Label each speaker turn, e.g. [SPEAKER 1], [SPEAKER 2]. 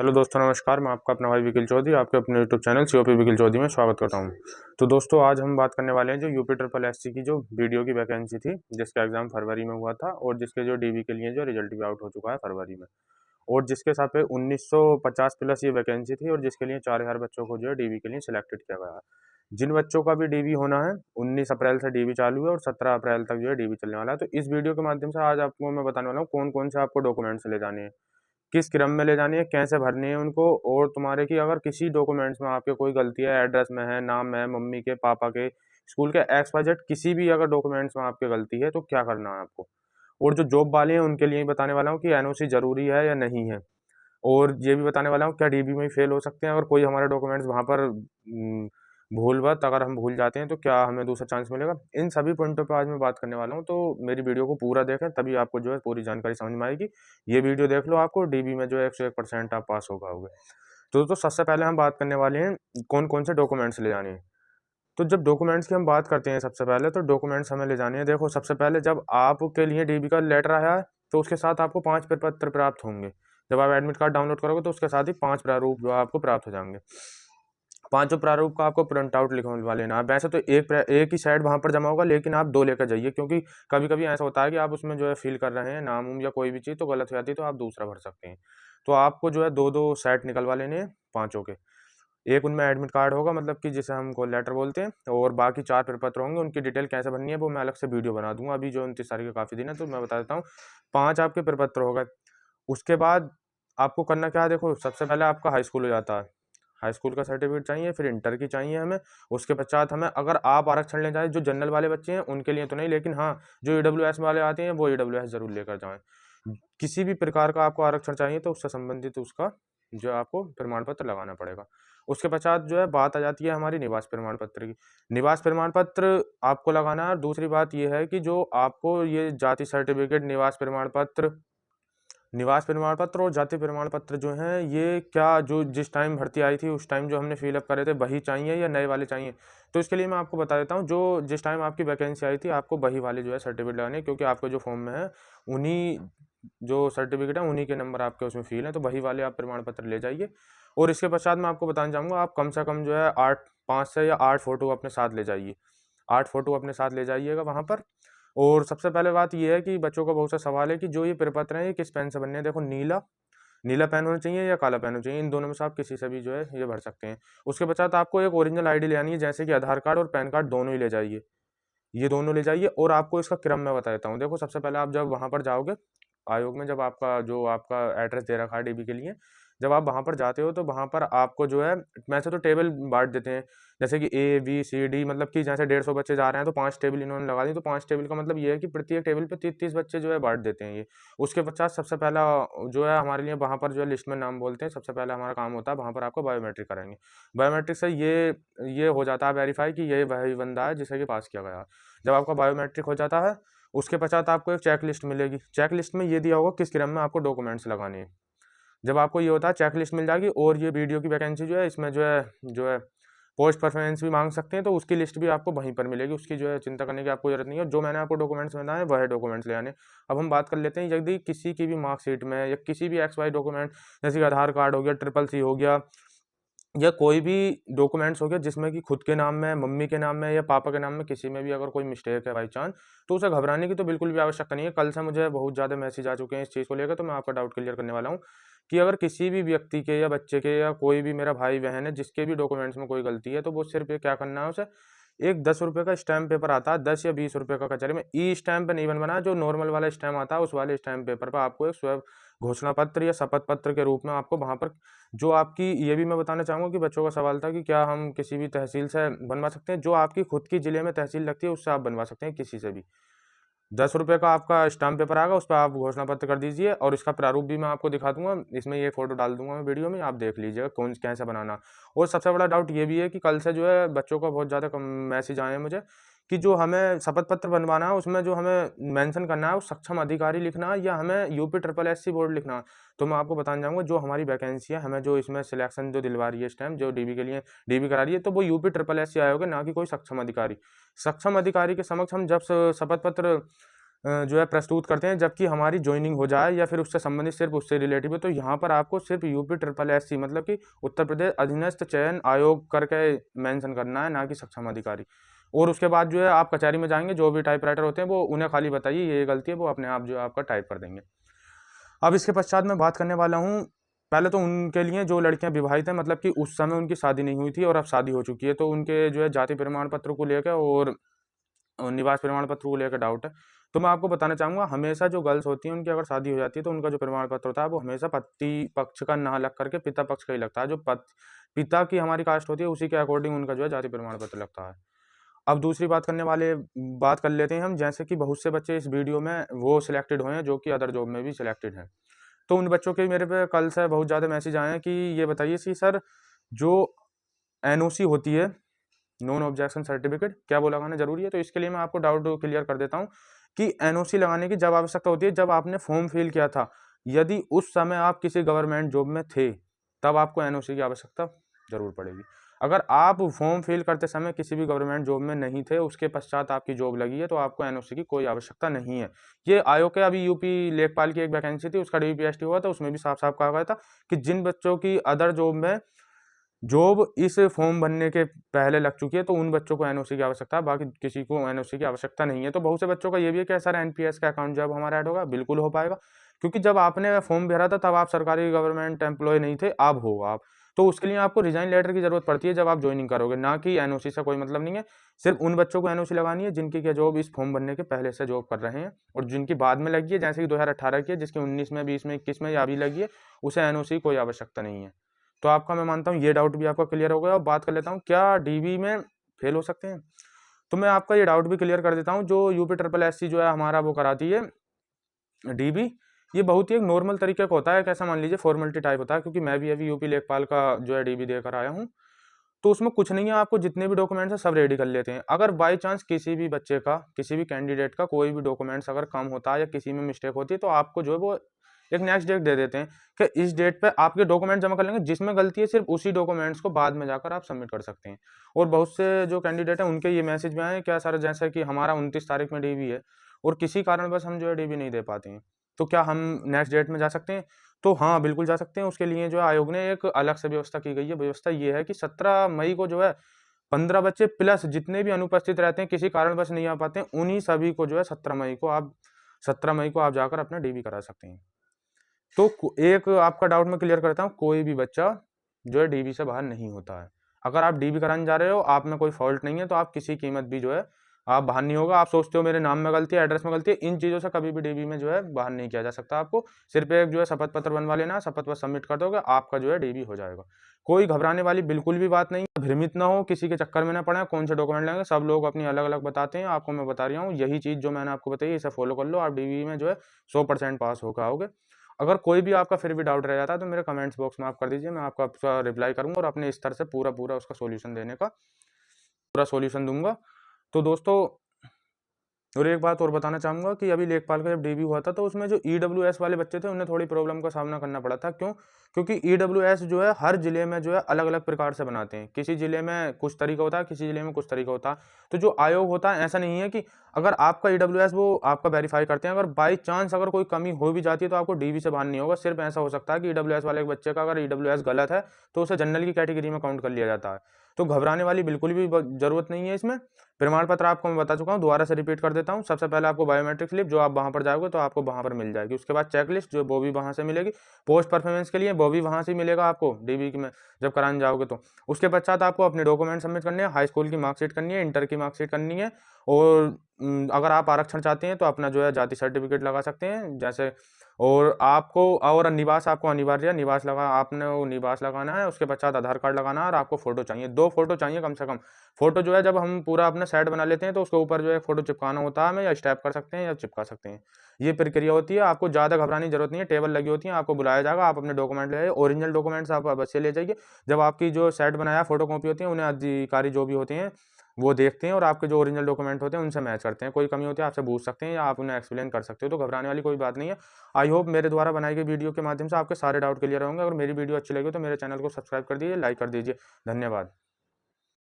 [SPEAKER 1] Hello दोस्तों, नमस्कार। मैं आपका अपना भाई विकिल चौधरी आपके अपने यूट्यूब चैनल सीओपी विकिल चौधरी में स्वागत करता हूं। तो दोस्तों, आज हम बात करने वाले हैं जो यूपी ट्रिपल एससी की जो वीडियो की वैकेंसी थी, जिसका एग्जाम फरवरी में हुआ था और जिसके जो डीबी के लिए जो रिजल्ट भी आउट हो चुका है फरवरी में, और जिसके हिसाब पे 1950 प्लस ये वैकेंसी थी और जिसके लिए 4000 बच्चों को जो है डीबी के लिए सिलेक्टेड किया गया है। जिन बच्चों का भी डीबी होना है, 19 अप्रैल से डीबी चालू है और 17 अप्रैल तक जो है डीबी चलने वाला है। तो इस वीडियो के माध्यम से आज आपको मैं बताने वाला हूँ कौन कौन से आपको डॉक्यूमेंट्स ले जाने हैं, किस क्रम में ले जानी है, कैसे भरनी है उनको, और तुम्हारे की अगर किसी डॉक्यूमेंट्स में आपके कोई गलती है, एड्रेस में है, नाम में है, मम्मी के, पापा के, स्कूल के XYZ किसी भी अगर डॉक्यूमेंट्स में आपके गलती है तो क्या करना है आपको। और जो जॉब वाले हैं उनके लिए बताने वाला हूँ कि एनओसी जरूरी है या नहीं है, और ये भी बताने वाला हूँ क्या डीबी में ही फेल हो सकते हैं अगर कोई हमारे डॉक्यूमेंट्स वहाँ पर भूलवत अगर हम भूल जाते हैं तो क्या हमें दूसरा चांस मिलेगा। इन सभी पॉइंटों पे आज मैं बात करने वाला हूँ, तो मेरी वीडियो को पूरा देखें तभी आपको जो है पूरी जानकारी समझ में आएगी। ये वीडियो देख लो, आपको डीबी में जो है 101% आप पास हो पाओगे। तो सबसे पहले हम बात करने वाले हैं कौन कौन से डॉक्यूमेंट्स ले जाने हैं। तो जब डॉक्यूमेंट्स की हम बात करते हैं, सबसे पहले तो डॉक्यूमेंट्स हमें ले जाने हैं। देखो, सबसे पहले जब आपके लिए डीबी का लेटर आया है तो उसके साथ आपको 5 प्रपत्र प्राप्त होंगे। जब आप एडमिट कार्ड डाउनलोड करोगे तो उसके साथ ही 5 प्रारूप जो आपको प्राप्त हो जाएंगे। पांचों प्रारूप का आपको प्रिंट आउट लिखवा लेना है। वैसे तो एक ही साइड वहां पर जमा होगा, लेकिन आप 2 लेकर जाइए, क्योंकि कभी कभी ऐसा होता है कि आप उसमें जो है फिल कर रहे हैं नाम उम या कोई भी चीज़ तो गलत हो जाती है, तो आप दूसरा भर सकते हैं। तो आपको जो है 2-2 सेट निकलवा लेने हैं पांचों के। एक उनमें एडमिट कार्ड होगा, मतलब कि जिसे हम कॉल लेटर बोलते हैं, और बाकी 4 प्रपत्र होंगे। उनकी डिटेल कैसे बननी है वो मैं अलग से वीडियो बना दूंगा। अभी जो 29 तारीख का काफ़ी दिन है तो मैं बता देता हूँ। 5 आपके प्रपत्र हो गए। उसके बाद आपको करना क्या है, देखो सबसे पहले आपका हाई स्कूल हो जाता है। हाई स्कूल का सर्टिफिकेट चाहिए, फिर इंटर की चाहिए हमें। उसके पश्चात हमें, अगर आप आरक्षण ले जाएं, जो जनरल वाले बच्चे हैं उनके लिए तो नहीं, लेकिन हाँ जो EWS वाले आते हैं वो EWS जरूर लेकर जाएं। किसी भी प्रकार का आपको आरक्षण चाहिए तो उससे संबंधित उसका जो आपको प्रमाण पत्र लगाना पड़ेगा। उसके पश्चात जो है बात आ जाती है हमारी निवास प्रमाण पत्र की। निवास प्रमाण पत्र आपको लगाना है। और दूसरी बात यह है कि जो आपको ये जाति सर्टिफिकेट, निवास प्रमाण पत्र और जाति प्रमाण पत्र जो हैं, ये क्या जो जिस टाइम भर्ती आई थी उस टाइम जो हमने फिलअप करे थे वही चाहिए या नए वाले चाहिए। तो इसके लिए मैं आपको बता देता हूँ, जो जिस टाइम आपकी वैकेंसी आई थी आपको वही वाले जो है सर्टिफिकेट लगाने हैं, क्योंकि आपके जो फॉर्म में है उन्हीं जो सर्टिफिकेट है उन्हीं के नंबर आपके उसमें फिल हैं, तो वही वाले आप प्रमाण पत्र ले जाइए। और इसके पश्चात मैं आपको बताना चाहूँगा, आप कम से कम जो है 5 से या 8 फोटो अपने साथ ले जाइए। 8 फोटो अपने साथ ले जाइएगा वहाँ पर। और सबसे पहले बात ये है कि बच्चों का बहुत सा सवाल है कि जो ये प्रपत्र हैं ये किस पेन से बनने हैं। देखो, नीला नीला पेन होना चाहिए या काला पेन होना चाहिए, इन दोनों में से आप किसी से भी जो है ये भर सकते हैं। उसके पश्चात आपको एक ओरिजिनल आईडी ले आनी है, जैसे कि आधार कार्ड और पैन कार्ड दोनों ही ले जाइए। ये दोनों ले जाइए। और आपको इसका क्रम मैं बता देता हूँ। देखो, सबसे पहले आप जब वहाँ पर जाओगे आयोग में, जब आपका एड्रेस दे रखा है डीबी के लिए, जब आप वहाँ पर जाते हो तो वहाँ पर आपको जो है, वैसे तो टेबल बांट देते हैं, जैसे कि A B C D, मतलब कि जैसे 150 बच्चे जा रहे हैं तो 5 टेबल इन्होंने लगा दी। तो 5 टेबल का मतलब ये है कि प्रत्येक टेबल पे 30-30 बच्चे जो है बांट देते हैं ये। उसके पश्चात सबसे पहला जो है हमारे लिए वहाँ पर जो है लिस्ट में नाम बोलते हैं। सबसे पहले हमारा काम होता है वहाँ पर आपको बायोमेट्रिक कराएंगे। बायोमेट्रिक से ये हो जाता है वेरीफाई कि ये वही बंदा है जिसे कि पास किया गया है। जब आपका बायोमेट्रिक हो जाता है उसके पश्चात आपको एक चेक लिस्ट मिलेगी। चेक लिस्ट में ये दिया होगा किस क्रम में आपको डॉक्यूमेंट्स लगाने हैं। जब आपको ये होता है चेक लिस्ट मिल जाएगी। और ये वीडियो की वैकेंसी जो है इसमें जो है पोस्ट परफॉर्मेंस भी मांग सकते हैं, तो उसकी लिस्ट भी आपको वहीं पर मिलेगी। उसकी जो है चिंता करने की आपको जरूरत नहीं है। जो मैंने आपको डॉक्यूमेंट्स बताए वह डॉक्यूमेंट्स ले आने। अब हम बात कर लेते हैं, यदि किसी की भी मार्कशीट में या किसी भी XY डॉक्यूमेंट, जैसे कि आधार कार्ड हो गया, CCC हो गया, या कोई भी डॉक्यूमेंट्स हो गया जिसमें कि खुद के नाम में, मम्मी के नाम में या पापा के नाम में किसी में भी अगर कोई मिस्टेक है बाई चांस, तो उसे घबराने की तो बिल्कुल भी आवश्यकता नहीं है। कल से मुझे बहुत ज़्यादा मैसेज आ चुके हैं इस चीज़ को लेकर, तो मैं आपका डाउट क्लियर करने वाला हूँ कि अगर किसी भी व्यक्ति के या बच्चे के या कोई भी मेरा भाई बहन है जिसके भी डॉक्यूमेंट्स में कोई गलती है, तो वो सिर्फ ये क्या करना है, उसे एक 10 रुपये का स्टैम्प पेपर आता है, 10 या 20 रुपये का कचहरी में। ई स्टैम्प नहीं बनवाना, जो नॉर्मल वाला स्टैम्प आता है उस वाले स्टैम्प पेपर पर आपको एक स्व घोषणा पत्र या शपथ पत्र के रूप में आपको वहाँ पर, जो आपकी, ये भी मैं बताना चाहूँगा कि बच्चों का सवाल था कि क्या हम किसी भी तहसील से बनवा सकते हैं। जो आपकी खुद की ज़िले में तहसील लगती है उससे आप बनवा सकते हैं, किसी से भी। 10 रुपये का आपका स्टाम्प पेपर आएगा, उस पर आप घोषणा पत्र कर दीजिए। और इसका प्रारूप भी मैं आपको दिखा दूंगा, इसमें ये फोटो डाल दूंगा मैं वीडियो में, आप देख लीजिएगा कौन कैसे बनाना। और सबसे बड़ा डाउट ये भी है कि कल से जो है बच्चों का बहुत ज़्यादा मैसेज आए हैं मुझे कि जो हमें शपथ पत्र बनवाना है उसमें जो हमें मेंशन करना है वो सक्षम अधिकारी लिखना है या हमें यूपी ट्रिपल एससी बोर्ड लिखना है। तो मैं आपको बताना चाहूँगा, जो हमारी वैकेंसी है, हमें जो इसमें सिलेक्शन जो दिलवा रही है इस टाइम, जो डीबी के लिए डीबी करा रही है, तो वो यूपी ट्रिपल एससी आयोग है, ना कि कोई सक्षम अधिकारी। सक्षम अधिकारी के समक्ष हम जब शपथ पत्र जो है प्रस्तुत करते हैं, जबकि हमारी ज्वाइनिंग हो जाए या फिर उससे संबंधित सिर्फ उससे रिलेटिव है, तो यहाँ पर आपको सिर्फ UPSSC मतलब कि उत्तर प्रदेश अधीनस्थ चयन आयोग करके मेंशन करना है, ना कि सक्षम अधिकारी। और उसके बाद जो है आप कचहरी में जाएंगे, जो भी टाइप राइटर होते हैं वो उन्हें खाली बताइए ये गलती है, वो अपने आप जो है आपका टाइप कर देंगे। अब इसके पश्चात मैं बात करने वाला हूँ, पहले तो उनके लिए जो लड़कियां विवाहित हैं, मतलब कि उस समय उनकी शादी नहीं हुई थी और अब शादी हो चुकी है, तो उनके जो है जाति प्रमाण पत्र को लेकर और निवास प्रमाण पत्र को लेकर डाउट है। तो मैं आपको बताना चाहूँगा, हमेशा जो गर्ल्स होती हैं उनकी अगर शादी हो जाती है तो उनका जो प्रमाण पत्र होता है वो हमेशा पति पक्ष का ना लग करके पिता पक्ष का ही लगता है। जो पिता की हमारी कास्ट होती है उसी के अकॉर्डिंग उनका जो है जाति प्रमाण पत्र लगता है। अब दूसरी बात कर लेते हैं हम, जैसे कि बहुत से बच्चे इस वीडियो में वो सिलेक्टेड हुए हैं जो कि अदर जॉब में भी सिलेक्टेड हैं। तो उन बच्चों के मेरे पे कल से बहुत ज़्यादा मैसेज आए हैं कि ये बताइए कि सर जो NOC होती है, नॉन ऑब्जेक्शन सर्टिफिकेट, क्या वो लगाना जरूरी है? तो इसके लिए मैं आपको डाउट क्लियर कर देता हूँ कि NOC लगाने की जब आवश्यकता होती है, जब आपने फॉर्म फिल किया था, यदि उस समय आप किसी गवर्नमेंट जॉब में थे तब आपको NOC की आवश्यकता जरूर पड़ेगी। अगर आप फॉर्म फिल करते समय किसी भी गवर्नमेंट जॉब में नहीं थे, उसके पश्चात आपकी जॉब लगी है, तो आपको NOC की कोई आवश्यकता नहीं है। ये आयोग के अभी यूपी लेखपाल की एक वैकेंसी थी, उसका DPST हुआ था, उसमें भी साफ साफ कहा गया था कि जिन बच्चों की अदर जॉब में जॉब इस फॉर्म भरने के पहले लग चुकी है तो उन बच्चों को NOC की आवश्यकता है, बाकी किसी को NOC की आवश्यकता नहीं है। तो बहुत से बच्चों का ये भी है कि सर NPS का अकाउंट जब हमारा ऐड होगा, बिल्कुल हो पाएगा, क्योंकि जब आपने फॉर्म भरा था तब आप सरकारी गवर्नमेंट एम्प्लॉय नहीं थे, अब हो आप। तो उसके लिए आपको रिजाइन लेटर की जरूरत पड़ती है जब आप ज्वाइनिंग करोगे, ना कि NOC से कोई मतलब नहीं है। सिर्फ उन बच्चों को NOC लगानी है जिनकी क्या जॉब इस फॉर्म भरने के पहले से जॉब कर रहे हैं, और जिनकी बाद में लगी है, जैसे कि 2018 की है, जिसकी 19 में, 20 में, 21 में या अभी लगी है, उसे NOC की कोई आवश्यकता नहीं है। तो आपका मैं मानता हूँ ये डाउट भी आपका क्लियर हो गया। और बात कर लेता हूँ क्या DB में फेल हो सकते हैं, तो मैं आपका ये डाउट भी क्लियर कर देता हूँ। जो UPSSC जो है हमारा वो कराती है DB, ये बहुत ही एक नॉर्मल तरीके का होता है, कैसा मान लीजिए फॉर्मेलिटी टाइप होता है, क्योंकि मैं भी अभी यूपी लेखपाल का जो है DB देकर आया हूँ। तो उसमें कुछ नहीं है, आपको जितने भी डॉक्यूमेंट्स हैं सब रेडी कर लेते हैं। अगर बाई चांस किसी भी बच्चे का, किसी भी कैंडिडेट का कोई भी डॉक्यूमेंट्स अगर कम होता है या किसी में मिस्टेक होती है, तो आपको जो है वो एक नेक्स्ट डेट दे देते हैं कि इस डेट पे आपके डॉक्यूमेंट जमा कर लेंगे, जिसमें गलती है सिर्फ उसी डॉक्यूमेंट्स को बाद में जाकर आप सबमिट कर सकते हैं। और बहुत से जो कैंडिडेट हैं उनके ये मैसेज में आए क्या सर, जैसे कि हमारा 29 तारीख में DB है और किसी कारणवश हम जो है DB नहीं दे पाते हैं, तो क्या हम नेक्स्ट डेट में जा सकते हैं? तो हाँ, बिल्कुल जा सकते हैं। उसके लिए जो है आयोग ने एक अलग से व्यवस्था की गई है। व्यवस्था ये है कि 17 मई को जो है 15 बच्चे प्लस जितने भी अनुपस्थित रहते हैं, किसी कारणवश नहीं आ पाते हैं, उन्हीं सभी को जो है 17 मई को आप जाकर अपना DB करा सकते हैं। तो एक आपका डाउट मैं क्लियर करता हूँ, कोई भी बच्चा जो है DB से बाहर नहीं होता है। अगर आप DB कराने जा रहे हो, आप में कोई फॉल्ट नहीं है, तो आप किसी कीमत भी जो है आप बाहर नहीं होगा। आप सोचते हो मेरे नाम में गलती है, एड्रेस में गलती है, इन चीज़ों से कभी भी DB में जो है बाहर नहीं किया जा सकता। आपको सिर्फ एक जो है शपथ पत्र बनवा लेना, शपथ पत्र सबमिट कर दोगे, आपका जो है DB हो जाएगा। कोई घबराने वाली बिल्कुल भी बात नहीं है, भ्रमित ना हो, किसी के चक्कर में ना पड़े, कौन से डॉक्यूमेंट लेंगे, सब लोग अपनी अलग अलग बताते हैं, आपको मैं बता रहा हूँ यही चीज़ जो मैंने आपको बताई, इसे फॉलो कर लो, आप DB में जो है 100% पास होकर आओगे। अगर कोई भी आपका फिर भी डाउट रह जाता है तो मेरे कमेंट्स बॉक्स में आप कर दीजिए, मैं आपका रिप्लाई करूंगा और अपने स्तर से पूरा उसका सॉल्यूशन देने का पूरा सॉल्यूशन दूंगा। तो दोस्तों, और एक बात और बताना चाहूँगा कि अभी लेखपाल का जब DB हुआ था तो उसमें जो EWS वाले बच्चे थे उन्हें थोड़ी प्रॉब्लम का सामना करना पड़ा था। क्यों? क्योंकि EWS जो है हर जिले में जो है अलग अलग प्रकार से बनाते हैं। किसी जिले में कुछ तरीका होता है, किसी जिले में कुछ तरीका होता है। तो जो आयोग होता है, ऐसा नहीं है कि अगर आपका EWS वो आपका वेरीफाई करते हैं, अगर बाई चांस अगर कोई कमी हो भी जाती है तो आपको DB से बाहर नहीं होगा। सिर्फ ऐसा हो सकता है कि EWS वाले बच्चे का अगर EWS गलत है तो उसे जनरल की कैटेगरी में काउंट कर लिया जाता है। तो घबराने वाली बिल्कुल भी जरूरत नहीं है इसमें। प्रमाण पत्र आपको मैं बता चुका हूँ, दोबारा से रिपीट कर देता हूँ। सबसे पहले आपको बायोमेट्रिक स्लिप जो आप वहाँ पर जाओगे तो आपको वहाँ पर मिल जाएगी। उसके बाद चेकलिस्ट जो वो भी वहाँ से मिलेगी। पोस्ट परफॉर्मेंस के लिए वो भी वहाँ से मिलेगा आपको DB में जब कराने जाओगे तो। उसके पश्चात आपको अपने डॉक्यूमेंट सबमिट करने हैं, हाई स्कूल की मार्कशीट करनी है, इंटर की मार्कशीट करनी है, और अगर आप आरक्षण चाहते हैं तो अपना जो है जाति सर्टिफिकेट लगा सकते हैं जैसे। और आपको और निवास आपको अनिवार्य है, निवास लगा आपने वो निवास लगाना है। उसके पश्चात आधार कार्ड लगाना है और आपको फोटो चाहिए, 2 फोटो चाहिए कम से कम। फोटो जो है जब हम पूरा अपना सेट बना लेते हैं तो उसके ऊपर जो है फोटो चिपकाना होता है हमें, या स्टैप कर सकते हैं या चिपका सकते हैं। ये प्रक्रिया होती है, आपको ज़्यादा घबराने की जरूरत नहीं है। टेबल लगी होती है, आपको बुलाया जाएगा, आप अपने डॉक्यूमेंट ले जाइए, ओरिजिनल डॉक्यूमेंट्स आप बच्चे ले जाइए। जब आपकी जो सेट बनाया फोटो कॉपी होती है, उन्हें अधिकारी जो भी होते हैं वो देखते हैं और आपके जो ओरिजिनल डॉक्यूमेंट होते हैं उनसे मैच करते हैं। कोई कमी होती है आपसे पूछ सकते हैं या आप उन्हें एक्सप्लेन कर सकते हो। तो घबराने वाली कोई बात नहीं है। आई होप मेरे द्वारा बनाई गई वीडियो के माध्यम से आपके सारे डाउट क्लियर होंगे। अगर मेरी वीडियो अच्छी लगी तो मेरे चैनल को सब्सक्राइब कर दीजिए, लाइक कर दीजिए। धन्यवाद।